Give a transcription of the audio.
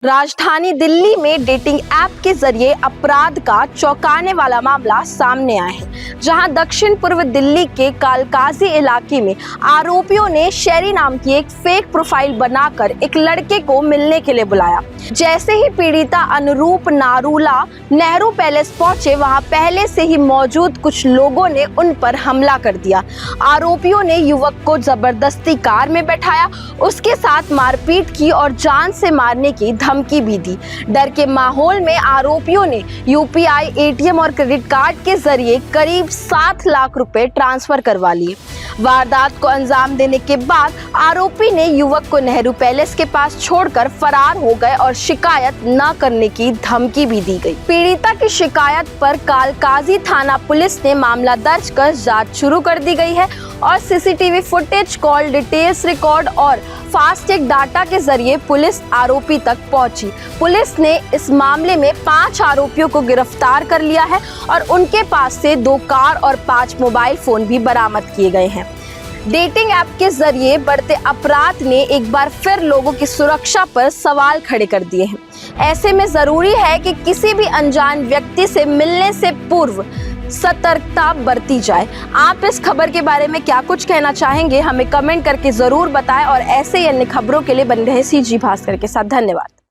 राजधानी दिल्ली में dating app के जरिए अपराध का चौंकाने वाला मामला सामने आया है, जहां दक्षिण पूर्व दिल्ली के कालकाजी इलाके में आरोपियों ने शेरी नाम की एक फेक प्रोफाइल बनाकर एक लड़के को मिलने के लिए बुलाया। जैसे ही पीड़िता अनुरूप नारूला नेहरू पैलेस पहुंचे, वहां पहले से ही मौजूद कुछ लोगों ने उन पर हमला कर दिया। आरोपियों ने युवक को जबरदस्ती कार में बैठाया, उसके साथ मारपीट की और जान से मारने की धमकी भी दी। डर के माहौल में आरोपियों ने यूपीआई, एटीएम और क्रेडिट कार्ड के जरिए करीब 7 लाख रुपए ट्रांसफर करवा लिए। वारदात को अंजाम देने के बाद आरोपी ने युवक को नेहरू पैलेस के पास छोड़कर फरार हो गए और शिकायत न करने की धमकी भी दी गई। पीड़िता की शिकायत पर कालकाजी थाना पुलिस ने मामला दर्ज कर जांच शुरू कर दी गई है और CCTV footage, call details record और फास्टैग डाटा के जरिए पुलिस आरोपी तक पहुंची। पुलिस ने इस मामले में 5 आरोपियों को गिरफ्तार कर लिया है और उनके पास से 2 कार और 5 मोबाइल फोन भी बरामद किए गए हैं। डेटिंग ऐप के जरिए बढ़ते अपराध ने एक बार फिर लोगों की सुरक्षा पर सवाल खड़े कर दिए हैं। ऐसे में जरूरी है कि किसी भी अनजान व्यक्ति से मिलने से पूर्व सतर्कता बरती जाए। आप इस खबर के बारे में क्या कुछ कहना चाहेंगे, हमें कमेंट करके जरूर बताएं और ऐसे ही अन्य खबरों के लिए बने रहे CG भास्कर के साथ। धन्यवाद।